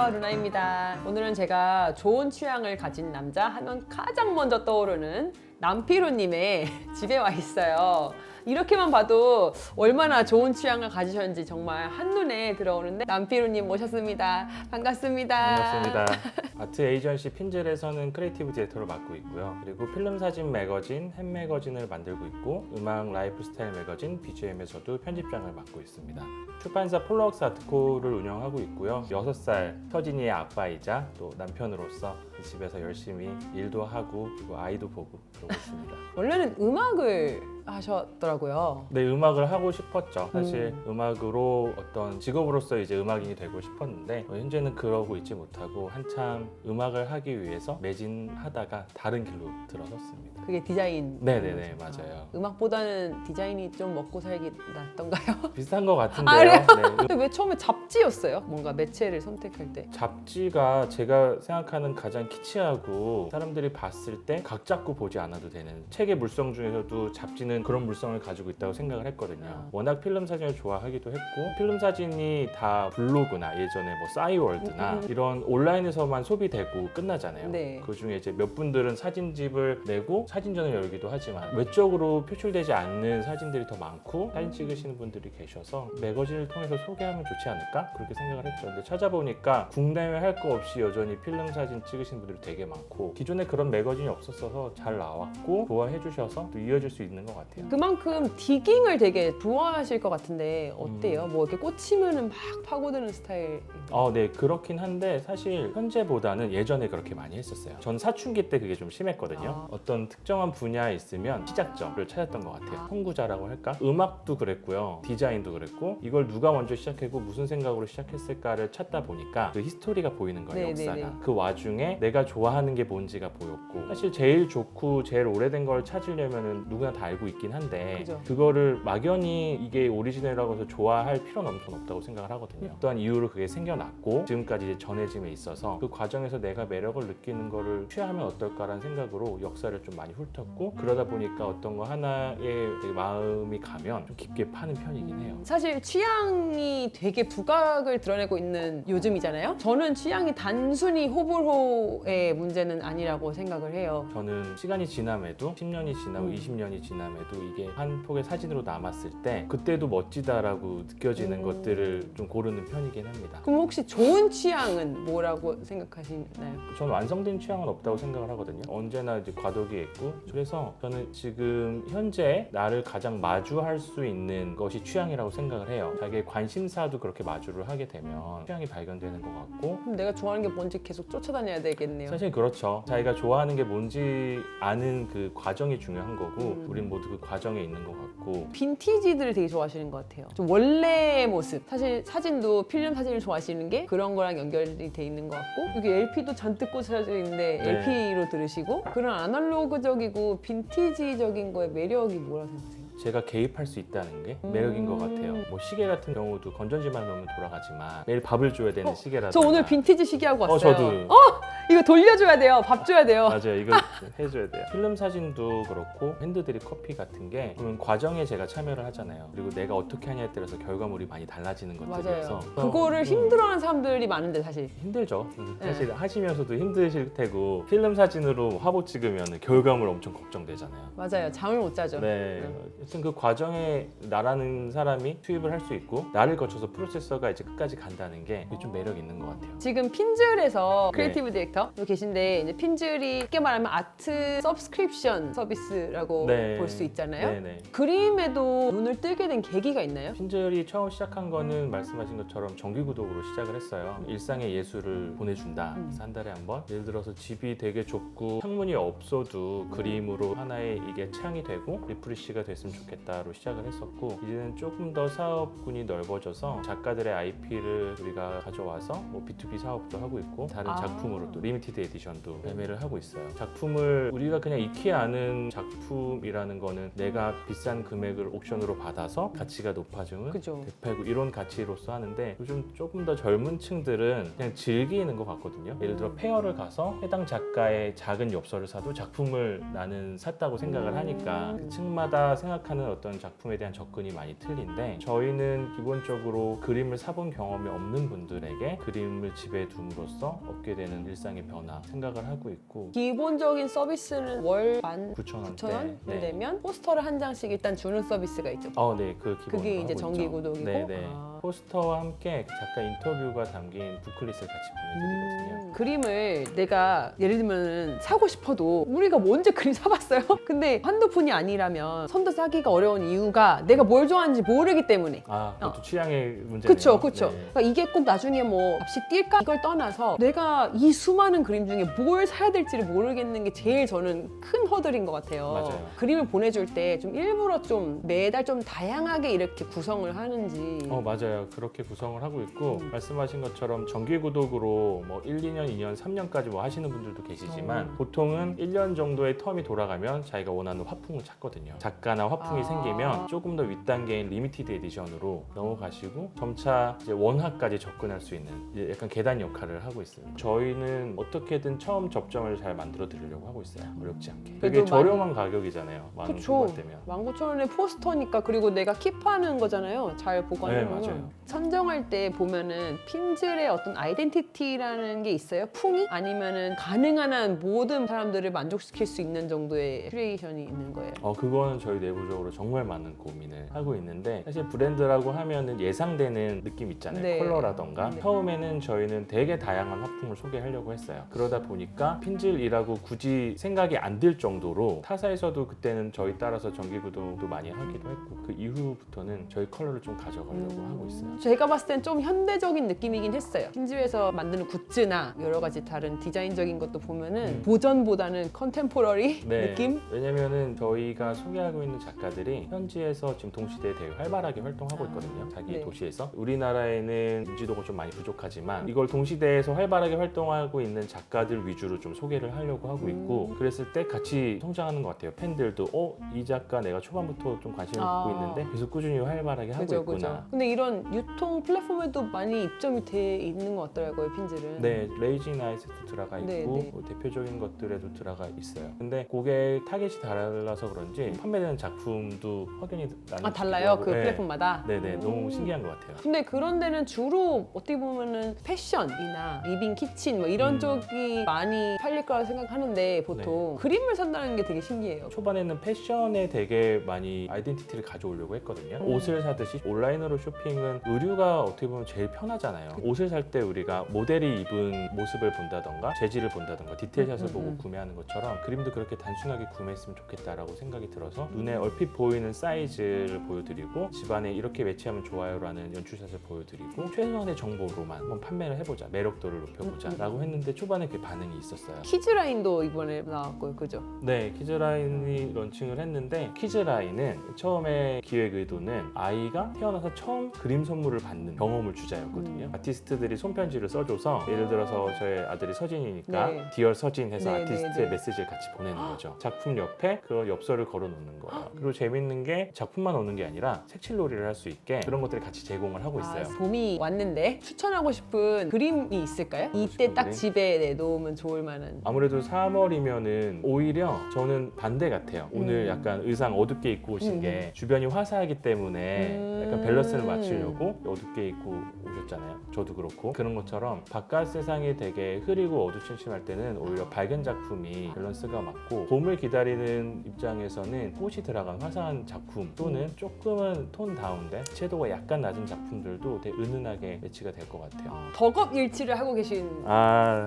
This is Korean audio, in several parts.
안녕하세요, 루나입니다. 오늘은 제가 좋은 취향을 가진 남자 하면 가장 먼저 떠오르는 남피루님의 집에 와 있어요. 이렇게만 봐도 얼마나 좋은 취향을 가지셨는지 정말 한눈에 들어오는데 남피루님 모셨습니다. 반갑습니다. 반갑습니다. 아트 에이전시 핀즐에서는 크리에이티브 디렉터를 맡고 있고요. 그리고 필름 사진 매거진, 햄 매거진을 만들고 있고 음악 라이프 스타일 매거진 BGM에서도 편집장을 맡고 있습니다. 출판사 폴럭스 아트코를 운영하고 있고요. 6살 서진이의 아빠이자 또 남편으로서 집에서 열심히 일도 하고 그리고 아이도 보고 그러고 있습니다. 원래는 음악을 하셨더라고요. 네, 음악을 하고 싶었죠. 사실 음악으로 어떤 직업으로서 이제 음악인이 되고 싶었는데 현재는 그러고 있지 못하고 한참 음악을 하기 위해서 매진하다가 다른 길로 들어섰습니다. 그게 디자인. 네네네, 맞아요. 음악보다는 디자인이 좀 먹고 살기 낫던가요? 비슷한 것 같은데요. 아, 그래요? 네. 근데 왜 처음에 잡지였어요? 뭔가 매체를 선택할 때. 잡지가 제가 생각하는 가장 키치하고 사람들이 봤을 때 각 잡고 보지 않아도 되는 책의 물성 중에서도 잡지는 그런 물성을 가지고 있다고 생각을 했거든요. 워낙 필름 사진을 좋아하기도 했고 필름 사진이 다 블로그나 예전에 뭐 싸이월드나 이런 온라인에서만 소비되고 끝나잖아요. 네. 그 중에 이제 몇 분들은 사진집을 내고 사진전을 열기도 하지만 외적으로 표출되지 않는 사진들이 더 많고 사진 찍으시는 분들이 계셔서 매거진을 통해서 소개하면 좋지 않을까? 그렇게 생각을 했죠. 근데 찾아보니까 국내외 할 거 없이 여전히 필름 사진 찍으시는 분들이 되게 많고 기존에 그런 매거진이 없었어서 잘 나왔고 좋아해 주셔서 또 이어질 수 있는 것 같아요. 그만큼 디깅을 되게 좋아하실 것 같은데 어때요? 뭐 이렇게 꽂히면은 막 파고드는 스타일. 네, 그렇긴 한데 사실 현재보다는 예전에 그렇게 많이 했었어요. 전 사춘기 때 그게 좀 심했거든요. 어떤 특정한 분야에 있으면 시작점을 찾았던 것 같아요. 선구자라고 할까? 음악도 그랬고요. 디자인도 그랬고 이걸 누가 먼저 시작했고 무슨 생각으로 시작했을까를 찾다 보니까 그 히스토리가 보이는 거예요. 네네네. 역사가. 그 와중에 내가 좋아하는 게 뭔지가 보였고 사실 제일 좋고 제일 오래된 걸 찾으려면 누구나 다 알고 있긴 한데 그죠. 그거를 막연히 이게 오리지널이라고 해서 좋아할 필요는 엄청 없다고 생각을 하거든요. 어떠한 이유로 그게 생겨났고 지금까지 이제 전해짐에 있어서 그 과정에서 내가 매력을 느끼는 거를 취하면 어떨까라는 생각으로 역사를 좀 많이 훑었고 그러다 보니까 어떤 거 하나에 되게 마음이 가면 좀 깊게 파는 편이긴 해요. 사실 취향이 되게 두각을 드러내고 있는 요즘이잖아요. 저는 취향이 단순히 호불호의 문제는 아니라고 생각을 해요. 저는 시간이 지남에도 10년이 지나고 20년이 지남에도 이게 한 폭의 사진으로 남았을 때 그때도 멋지다라고 느껴지는 것들을 좀 고르는 편이긴 합니다. 그럼 혹시 좋은 취향은 뭐라고 생각하시나요? 저는 완성된 취향은 없다고 생각을 하거든요. 언제나 이제 과도기에 있고 그래서 저는 지금 현재 나를 가장 마주할 수 있는 것이 취향이라고 생각을 해요. 자기의 관심사도 그렇게 마주를 하게 되면 취향이 발견되는 것 같고 그럼 내가 좋아하는 게 뭔지 계속 쫓아다녀야 되겠네요. 사실 그렇죠. 자기가 좋아하는 게 뭔지 아는 그 과정이 중요한 거고 우린 모두 그 과정에 있는 것 같고 빈티지들을 되게 좋아하시는 것 같아요. 좀 원래의 모습. 사실 사진도 필름 사진을 좋아하시는 게 그런 거랑 연결이 돼 있는 것 같고 여기 LP도 잔뜩 꽂혀져 있는데 네. LP로 들으시고 그런 아날로그적이고 빈티지적인 거에 매력이 뭐라고 생각하세요? 제가 개입할 수 있다는 게 매력인 것 같아요. 뭐 시계 같은 경우도 건전지만 놓으면 돌아가지만 매일 밥을 줘야 되는 시계라든가 저 오늘 빈티지 시계하고 왔어요. 저도 이거 돌려줘야 돼요. 밥 줘야 돼요. 맞아요. 이거 해줘야 돼요. 필름 사진도 그렇고 핸드드립 커피 같은 게 그런 과정에 제가 참여를 하잖아요. 그리고 내가 어떻게 하냐에 따라서 결과물이 많이 달라지는 것들이어서 그거를 힘들어하는 사람들이 많은데 사실 힘들죠. 사실 하시면서도 힘드실 테고 필름 사진으로 화보 찍으면 결과물 엄청 걱정되잖아요. 맞아요. 잠을 못 자죠. 네. 하여튼 그 과정에 나라는 사람이 투입을 할 수 있고 나를 거쳐서 프로세서가 이제 끝까지 간다는 게 좀 매력 있는 것 같아요. 지금 핀즐에서 크리에이티브 디렉터 계신데 이제 핀즐이 쉽게 말하면 아트 서브스크립션 서비스라고 네. 볼 수 있잖아요. 네네. 그림에도 눈을 뜨게 된 계기가 있나요? 핀즐이 처음 시작한 거는 말씀하신 것처럼 정기 구독으로 시작을 했어요. 일상의 예술을 보내준다. 그래서 한 달에 한 번. 예를 들어서 집이 되게 좁고 창문이 없어도 그림으로 하나의 이게 창이 되고 리프레시가 됐으면 좋겠다로 시작을 했었고 이제는 조금 더 사업군이 넓어져서 작가들의 IP를 우리가 가져와서 뭐 B2B 사업도 하고 있고 다른 작품으로 또 리미티드 에디션도 발매를 하고 있어요. 작품을 우리가 그냥 익히 아는 작품이라는 거는 내가 비싼 금액을 옥션으로 받아서 가치가 높아지면 그죠. 되팔고 이런 가치로서 하는데, 요즘 조금 더 젊은 층들은 그냥 즐기는 것 같거든요. 예를 들어 페어를 가서 해당 작가의 작은 엽서를 사도 작품을 나는 샀다고 생각을 하니까 그 층마다 생각하는 어떤 작품에 대한 접근이 많이 틀린데, 저희는 기본적으로 그림을 사본 경험이 없는 분들에게 그림을 집에 둠으로써 얻게 되는 일상의 변화 생각을 하고 있고. 기본적인 서비스는 월 9,000원대 9,000원 되면 포스터를 한 장씩 일단 주는 서비스가 있죠. 네, 그 기본으로 그게 이제 하고 정기 있죠. 구독이고. 네네. 아. 포스터와 함께 작가 인터뷰가 담긴 부클릿을 같이 보내드리거든요. 그림을 내가 예를 들면 사고 싶어도 우리가 뭐 언제 그림 사봤어요? 근데 한두 푼이 아니라면 선도 사기가 어려운 이유가 내가 뭘 좋아하는지 모르기 때문에. 그것도 취향의 문제네요. 그쵸, 그쵸. 네. 그러니까 이게 꼭 나중에 뭐 값이 뛸까? 이걸 떠나서 내가 이 수많은 그림 중에 뭘 사야 될지를 모르겠는 게 제일 저는 큰 허들인 것 같아요. 맞아요. 그림을 보내줄 때 좀 일부러 좀 매달 좀 다양하게 이렇게 구성을 하는지. 맞아요. 그렇게 구성을 하고 있고, 말씀하신 것처럼 정기 구독으로 뭐 1, 2년, 2년, 3년까지 뭐 하시는 분들도 계시지만 보통은 1년 정도의 텀이 돌아가면 자기가 원하는 화풍을 찾거든요. 작가나 화풍이 생기면 조금 더 윗단계인 리미티드 에디션으로 넘어가시고 점차 이제 원화까지 접근할 수 있는 이제 약간 계단 역할을 하고 있습니다. 저희는 어떻게든 처음 접점을 잘 만들어 드리려고 하고 있어요. 어렵지 않게. 되게 그래도 저렴한 가격이잖아요. 만 원 그쵸. 후반대면. 19,000원에 포스터니까. 그리고 내가 킵하는 거잖아요. 잘 보관하는 네, 거. 맞아요. 선정할 때 보면은 핀즐의 어떤 아이덴티티라는 게 있어요? 풍이? 아니면은 가능한 한 모든 사람들을 만족시킬 수 있는 정도의 큐레이션이 있는 거예요. 그거는 저희 내부적으로 정말 많은 고민을 하고 있는데, 사실 브랜드라고 하면은 예상되는 느낌 있잖아요. 네. 컬러라던가. 네. 처음에는 저희는 되게 다양한 화풍을 소개하려고 했어요. 그러다 보니까 핀즐이라고 굳이 생각이 안 들 정도로 타사에서도 그때는 저희 따라서 정기 구독도 많이 하기도 했고, 그 이후부터는 저희 컬러를 좀 가져가려고 하고 있어요. 제가 봤을 땐 좀 현대적인 느낌이긴 했어요. 핀즈에서 만드는 굿즈나 여러 가지 다른 디자인적인 것도 보면은 보전보다는 컨템포러리 느낌? 왜냐면은 저희가 소개하고 있는 작가들이 현지에서 지금 동시대에 되게 활발하게 활동하고 있거든요. 자기 네. 도시에서. 우리나라에는 인지도가 좀 많이 부족하지만 이걸 동시대에서 활발하게 활동하고 있는 작가들 위주로 좀 소개를 하려고 하고 있고, 그랬을 때 같이 성장하는 것 같아요. 팬들도 이 작가 내가 초반부터 좀 관심을 갖고 있는데 계속 꾸준히 활발하게 하고 있구나. 그죠. 근데 이런 유통 플랫폼에도 많이 입점이 돼 있는 것 같더라고요, 핀즐은. 네, 레이진 아이스도 들어가 있고 네. 뭐 대표적인 것들에도 들어가 있어요. 근데 고객 타겟이 달라서 그런지 판매되는 작품도 확연히 나는 달라요? 그 플랫폼마다? 네네, 너무 신기한 것 같아요. 근데 그런 데는 주로 어떻게 보면은 패션이나 리빙 키친 뭐 이런 쪽이 많이 팔릴 거라 생각하는데 보통 그림을 산다는 게 되게 신기해요. 초반에는 패션에 되게 많이 아이덴티티를 가져오려고 했거든요. 옷을 사듯이 온라인으로 쇼핑은 의류가 어떻게 보면 제일 편하잖아요. 옷을 살 때 우리가 모델이 입은 모습을 본다던가 재질을 본다던가 디테일샷을 보고 구매하는 것처럼 그림도 그렇게 단순하게 구매했으면 좋겠다라고 생각이 들어서 눈에 얼핏 보이는 사이즈를 보여드리고 집안에 이렇게 매치하면 좋아요라는 연출샷을 보여드리고 최소한의 정보로만 한번 판매를 해보자, 매력도를 높여보자 라고 했는데 초반에 그 반응이 있었어요. 키즈라인도 이번에 나왔고요, 그죠? 네, 키즈라인이 런칭을 했는데, 키즈라인은 처음에 기획 의도는 아이가 태어나서 처음 그림 선물을 받는 경험을 주자였거든요. 아티스트들이 손편지를 써줘서, 예를 들어서 저의 아들이 서진이니까 네. 디얼 서진 해서 네, 아티스트의 네. 메시지를 같이 보내는 거죠. 작품 옆에 그 엽서를 걸어 놓는 거예요. 그리고 재밌는 게 작품만 오는 게 아니라 색칠놀이를 할 수 있게 그런 것들을 같이 제공을 하고 있어요. 봄이 왔는데 추천하고 싶은 그림이 있을까요? 이때 싶은 딱 그림? 집에 내놓으면 좋을 만한. 아무래도 3월이면은 오히려 저는 반대 같아요. 오늘 약간 의상 어둡게 입고 오신 게 주변이 화사하기 때문에 약간 밸런스를 맞추려고 어둡게 입고 오셨잖아요. 저도 그렇고. 그런 것처럼 바깥 세상이 되게 흐리고 어두침침할 때는 오히려 밝은 작품이 밸런스가 맞고, 봄을 기다리는 입장에서는 꽃이 들어간 화사한 작품 또는 조금은 톤 다운된 채도가 약간 낮은 작품들도 되게 은은하게 매치가 될 것 같아요. 덕업 일치를 하고 계신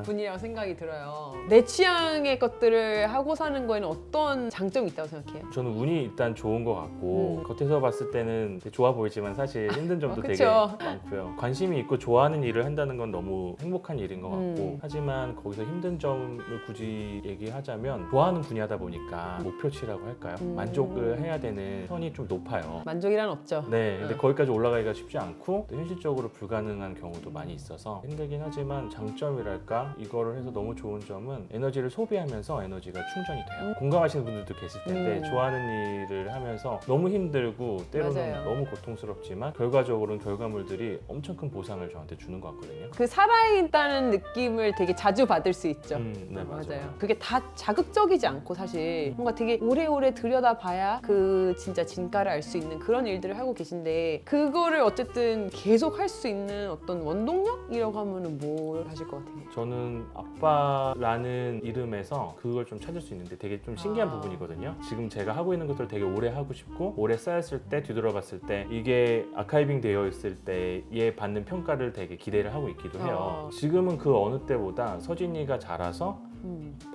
분이라고 생각이 들어요. 내 취향의 것들을 하고 사는 거에는 어떤 장점이 있다고 생각해요? 저는 운이 일단 좋은 것 같고, 겉에서 봤을 때는 되게 좋아 보이지만 사실 힘든 점도 되게 그쵸. 많고요. 관심이 있고 좋아하는 일을 한다는 건 너무 행복한 일인 것 같고 음. 하지만 거기서 힘든 점을 굳이 얘기하자면 좋아하는 분야다 보니까 목표치라고 할까요? 만족을 해야 되는 선이 좀 높아요. 만족이란 없죠. 네, 근데 거기까지 올라가기가 쉽지 않고 또 현실적으로 불가능한 경우도 많이 있어서 힘들긴 하지만 장점이랄까 이거를 해서 너무 좋은 점은 에너지를 소비하면서 에너지가 충전이 돼요. 공감하시는 분들도 계실 텐데 좋아하는 일을 하면서 너무 힘들고 때로는 맞아요. 너무 고통스럽지만 결과적으로는 결과물들이 엄청 큰 보상을 저한테 주는 것 같거든요. 그 살아있다는 느낌을 되게 자주 받을 수 있죠. 네, 맞아요. 그게 다 자극적이지 않고 사실 뭔가 되게 오래오래 들여다봐야 그 진짜 진가를 알 수 있는 그런 일들을 하고 계신데 그거를 어쨌든 계속 할 수 있는 어떤 원동력이라고 하면은 뭘 하실 것 같아요? 저는 아빠라는 이름에서 그걸 좀 찾을 수 있는데 되게 좀 신기한 부분이거든요. 지금 제가 하고 있는 것들을 되게 오래 하고 싶고 오래 쌓였을 때 뒤돌아봤을 때 이게 아카이빙 되어 있을 때에 받는 평가를 되게 기대를 하고 있기도 해요. 지금은 그 어느 때보다 서진이가 자라서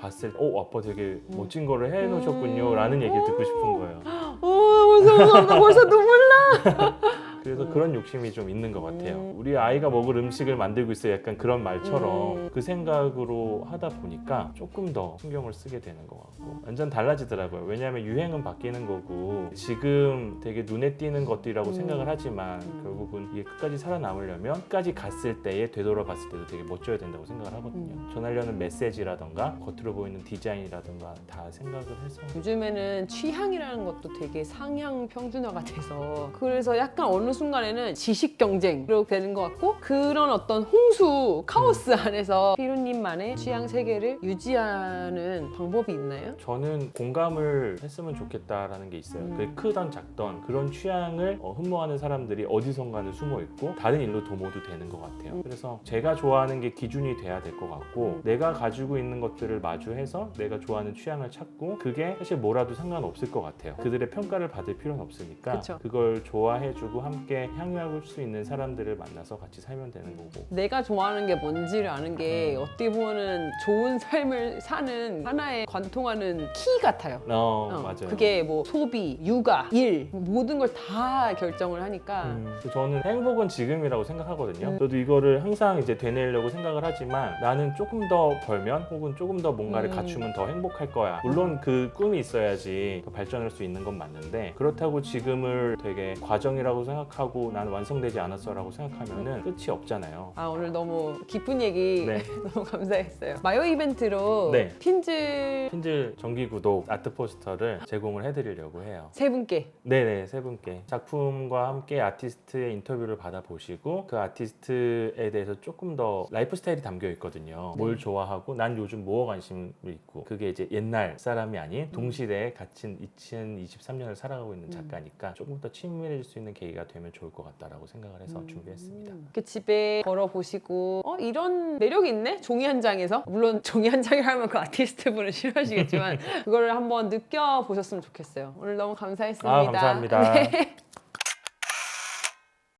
봤을 때 아빠 되게 멋진 거를 해놓으셨군요 라는 얘기를 듣고 싶은 거예요. 무서워. 나 벌써 눈물 나. 그래서 그런 욕심이 좀 있는 것 같아요. 우리 아이가 먹을 음식을 만들고 있어요. 약간 그런 말처럼 그 생각으로 하다 보니까 조금 더 신경을 쓰게 되는 것 같고 완전 달라지더라고요. 왜냐하면 유행은 바뀌는 거고 지금 되게 눈에 띄는 것들이라고 생각을 하지만 결국은 이게 끝까지 살아남으려면 끝까지 갔을 때에 되돌아봤을 때도 되게 멋져야 된다고 생각을 하거든요. 전하려는 메시지라던가 겉으로 보이는 디자인이라던가 다 생각을 해서 요즘에는 취향이라는 것도 되게 상향 평준화가 돼서 그래서 약간 어느 순간에는 지식 경쟁으로 되는 것 같고 그런 어떤 홍수 카오스 안에서 피루님만의 취향 세계를 유지하는 방법이 있나요? 저는 공감을 했으면 좋겠다라는 게 있어요. 그게 크던 작던 그런 취향을 흠모하는 사람들이 어디선가는 숨어 있고 다른 일로 도모도 되는 것 같아요. 그래서 제가 좋아하는 게 기준이 돼야 될 것 같고 내가 가지고 있는 것들을 마주해서 내가 좋아하는 취향을 찾고 그게 사실 뭐라도 상관없을 것 같아요. 그들의 평가를 받을 필요는 없으니까 그쵸. 그걸 좋아해주고 함께 향유할 수 있는 사람들을 만나서 같이 살면 되는 거고 내가 좋아하는 게 뭔지를 아는 게 어떻게 보면은 좋은 삶을 사는 하나의 관통하는 키 같아요. 맞아요. 그게 뭐 소비, 육아, 일 모든 걸 다 결정을 하니까 저는 행복은 지금이라고 생각하거든요. 저도 이거를 항상 이제 되뇌려고 생각을 하지만 나는 조금 더 벌면 혹은 조금 더 뭔가를 갖추면 더 행복할 거야. 물론 그 꿈이 있어야지 더 발전할 수 있는 건 맞는데 그렇다고 지금을 되게 과정이라고 생각하고 나는 완성되지 않았어라고 생각하면은 끝이 없잖아요. 오늘 너무 기쁜 얘기 네. 너무 감사했어요. 마요 이벤트로 네. 핀즐 정기 구독 아트 포스터를 제공을 해드리려고 해요. 세 분께 네네, 세 분께 작품과 함께 아티스트의 인터뷰를 받아보시고 그 아티스트에 대해서 조금 더 라이프 스타일이 담겨 있거든요. 뭘 좋아하고 난 요즘 뭐에 관심이 있고 그게 이제 옛날 사람이 아닌 동시대에 갇힌 2023년을 살아가고 있는 작가니까 조금 더 친밀해질 수 있는 계기가 되면 좋을 것 같다라고 생각을 해서 준비했습니다. 이렇게 집에 걸어보시고 이런 매력이 있네? 종이 한 장에서 물론 종이 한 장이라 하면 그 아티스트 분은 싫어하시겠지만 그거를 한번 느껴보셨으면 좋겠어요. 오늘 너무 감사했습니다. 감사합니다. 네.